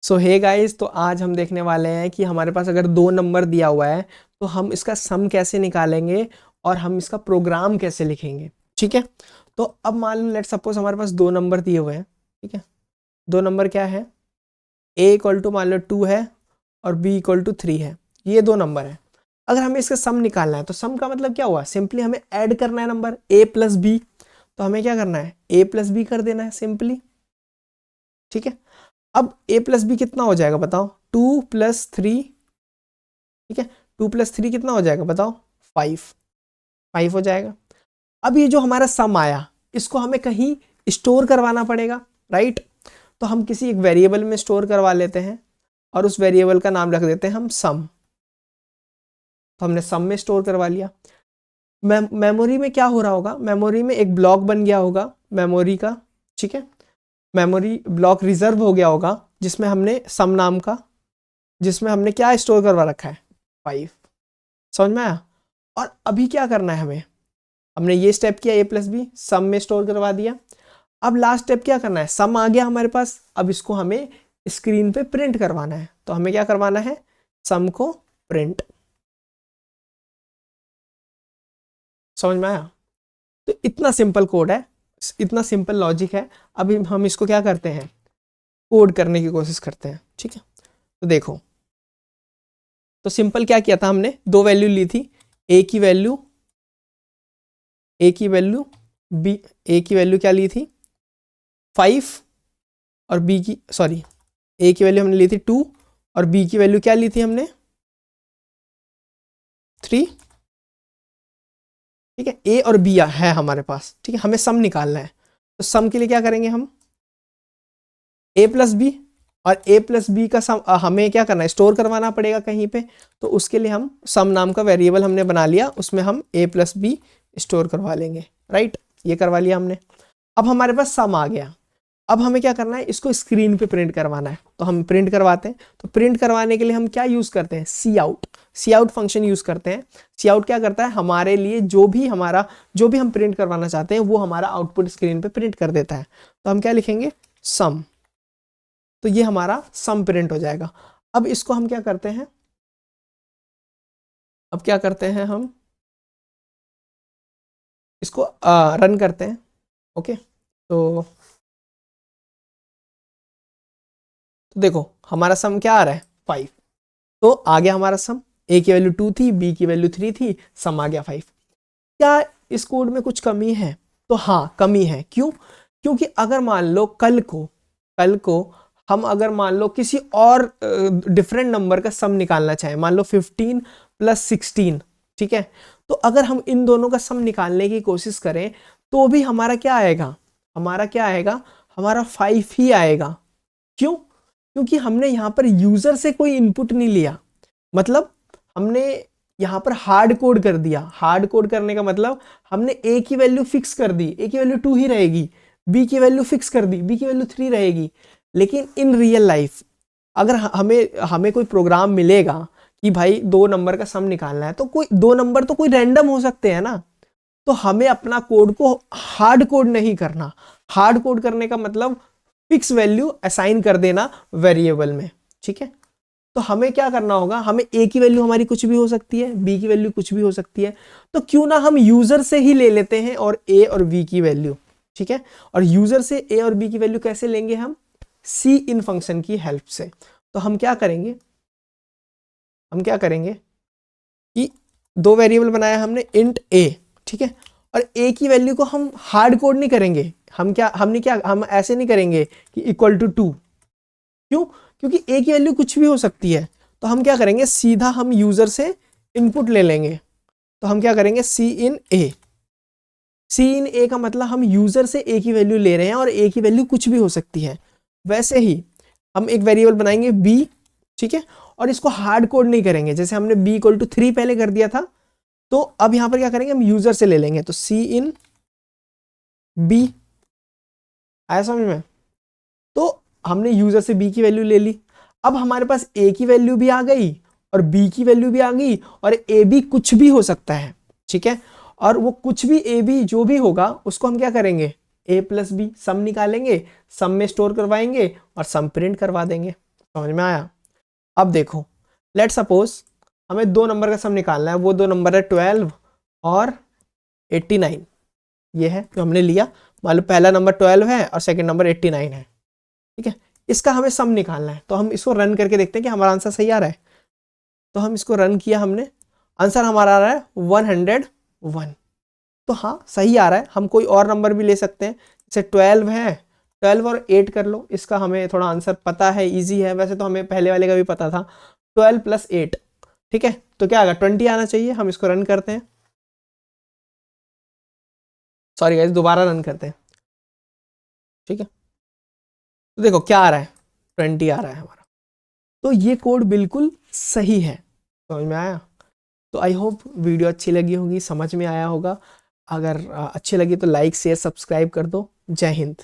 सो hey guys, तो आज हम देखने वाले हैं कि हमारे पास अगर दो नंबर दिया हुआ है तो हम इसका सम कैसे निकालेंगे और हम इसका प्रोग्राम कैसे लिखेंगे। ठीक है, तो अब मान लो लेट सपोज हमारे पास दो नंबर दिए हुए हैं। ठीक है, दो नंबर क्या है, ए इक्वल टू मान लो 2 है और बी इक्वल टू 3 है। ये दो नंबर है। अगर हमें इसका सम निकालना है तो सम का मतलब क्या हुआ, सिंपली हमें ऐड करना है नंबर ए प्लस बी। तो हमें क्या करना है, ए प्लस बी कर देना है सिंपली। ठीक है, अब a प्लस बी कितना हो जाएगा बताओ, 2 + 3। ठीक है, 2 + 3 कितना हो जाएगा बताओ, 5 हो जाएगा। अब ये जो हमारा सम आया इसको हमें कहीं स्टोर करवाना पड़ेगा, राइट। तो हम किसी एक वेरिएबल में स्टोर करवा लेते हैं और उस वेरिएबल का नाम रख देते हैं हम सम। तो हमने सम में स्टोर करवा लिया। मेमोरी में क्या हो रहा होगा, मेमोरी में एक ब्लॉक बन गया होगा मेमोरी का। ठीक है, मेमोरी ब्लॉक रिजर्व हो गया होगा जिसमें हमने सम नाम का, जिसमें हमने क्या स्टोर करवा रखा है, 5। समझ में आया। और अभी क्या करना है हमें, हमने ये स्टेप किया a प्लस बी सम में स्टोर करवा दिया। अब लास्ट स्टेप क्या करना है, सम आ गया हमारे पास, अब इसको हमें स्क्रीन पे प्रिंट करवाना है। तो हमें क्या करवाना है, सम को प्रिंट। समझ में आया। तो इतना सिंपल कोड है, इतना सिंपल लॉजिक है। अभी हम इसको क्या करते हैं, कोड करने की कोशिश करते हैं। ठीक है, तो देखो, तो सिंपल क्या किया था हमने, दो वैल्यू ली थी, ए की वैल्यू बी, ए की वैल्यू क्या ली थी 5 और बी की, सॉरी, ए की वैल्यू हमने ली थी 2 और बी की वैल्यू क्या ली थी हमने 3। ठीक है, ए और बी है हमारे पास। ठीक है, हमें सम निकालना है। तो सम के लिए क्या करेंगे हम, ए प्लस बी, और ए प्लस बी का सम हमें क्या करना है, स्टोर करवाना पड़ेगा कहीं पे। तो उसके लिए हम सम नाम का वेरिएबल हमने बना लिया, उसमें हम ए प्लस बी स्टोर करवा लेंगे, राइट। ये करवा लिया हमने। अब हमारे पास सम आ गया। अब हमें क्या करना है, इसको स्क्रीन पे प्रिंट करवाना है। तो हम प्रिंट करवाते हैं। तो प्रिंट करवाने के लिए हम क्या यूज करते हैं, सी आउट फंक्शन यूज करते हैं। सी आउट क्या करता है, हमारे लिए जो भी हम प्रिंट करवाना चाहते हैं वो हमारा आउटपुट स्क्रीन पे प्रिंट कर देता है। तो हम क्या लिखेंगे, सम। तो ये हमारा सम प्रिंट हो जाएगा। अब इसको हम क्या करते हैं, अब क्या करते हैं हम इसको रन करते हैं। ओके, तो देखो हमारा सम क्या आ रहा है, 5। तो आ गया हमारा सम, ए की वैल्यू 2 थी, बी की वैल्यू 3 थी, सम आ गया 5। क्या इस कोड में कुछ कमी है, तो हाँ कमी है। क्यों, क्योंकि अगर मान लो कल को हम अगर मान लो किसी और डिफरेंट नंबर का सम निकालना चाहें, मान लो 15 + 16। ठीक है, तो अगर हम इन दोनों का सम निकालने की कोशिश करें तो भी हमारा क्या आएगा, हमारा 5 ही आएगा। क्यों, क्योंकि हमने यहां पर यूजर से कोई इनपुट नहीं लिया। मतलब हमने यहां पर हार्ड कोड कर दिया। हार्ड कोड करने का मतलब हमने ए की वैल्यू फिक्स कर दी, ए की वैल्यू 2 ही रहेगी, बी की वैल्यू फिक्स कर दी, बी की वैल्यू 3 रहेगी। लेकिन इन रियल लाइफ अगर हमें हमें कोई प्रोग्राम मिलेगा कि भाई दो नंबर का सम निकालना है, तो कोई दो नंबर तो कोई रैंडम हो सकते हैं ना। तो हमें अपना कोड को हार्ड कोड नहीं करना। हार्ड कोड करने का मतलब फिक्स वैल्यू असाइन कर देना वेरिएबल में। ठीक है, तो हमें क्या करना होगा, हमें ए की वैल्यू हमारी कुछ भी हो सकती है, बी की वैल्यू कुछ भी हो सकती है। तो क्यों ना हम यूजर से ही ले लेते हैं और ए और बी की वैल्यू। ठीक है, और यूजर से ए और बी की वैल्यू कैसे लेंगे, हम सी इन फंक्शन की हेल्प से। तो हम क्या करेंगे कि दो वेरिएबल बनाया हमने, इंट ए। ठीक है, और ए की वैल्यू को हम हार्ड कोड नहीं करेंगे। हम ऐसे नहीं करेंगे कि इक्वल टू 2। क्यों, क्योंकि ए की वैल्यू कुछ भी हो सकती है। तो हम क्या करेंगे, सीधा हम यूजर से इनपुट ले लेंगे। तो हम क्या करेंगे, सी इन ए का मतलब हम यूजर से ए की वैल्यू ले रहे हैं और ए की वैल्यू कुछ भी हो सकती है। वैसे ही हम एक वेरिएबल बनाएंगे बी। ठीक है, और इसको हार्ड कोड नहीं करेंगे, जैसे हमने बी इक्वल टू 3 पहले कर दिया था। तो अब यहां पर क्या करेंगे, हम यूजर से ले लेंगे। तो सी इन बी, आया समझ में। तो हमने यूजर से बी की वैल्यू ले ली। अब हमारे पास ए की वैल्यू भी आ गई और बी की वैल्यू भी आ गई, और ए बी कुछ भी हो सकता है। ठीक है, और वो कुछ भी ए बी जो भी होगा उसको हम क्या करेंगे, ए प्लस बी सम निकालेंगे, सम में स्टोर करवाएंगे और सम प्रिंट करवा देंगे। समझ में आया? अब देखो, लेट सपोज हमें दो नंबर का सम निकालना है, वो दो नंबर है 12 और 89। ये है जो हमने लिया, मान लो पहला नंबर 12 है और सेकंड नंबर 89 है, ठीक है। इसका हमें सम निकालना है, तो हम इसको रन करके देखते हैं कि हमारा आंसर सही आ रहा है। तो हम इसको रन किया हमने, आंसर हमारा आ रहा है 101। तो हाँ सही आ रहा है। हम कोई और नंबर भी ले सकते हैं, जैसे 12 है, 12 और 8 कर लो, इसका हमें थोड़ा आंसर पता है, इजी है। वैसे तो हमें पहले वाले का भी पता था, 12 प्लस 8, ठीक है। तो क्या आएगा, 20 आना चाहिए। हम इसको रन करते हैं, सॉरी गाइस, दोबारा रन करते हैं, ठीक है। तो देखो क्या आ रहा है, 20 आ रहा है हमारा। तो ये कोड बिल्कुल सही है। समझ में आया? तो आई होप वीडियो अच्छी लगी होगी, समझ में आया होगा। अगर अच्छी लगी तो लाइक शेयर सब्सक्राइब कर दो। जय हिंद।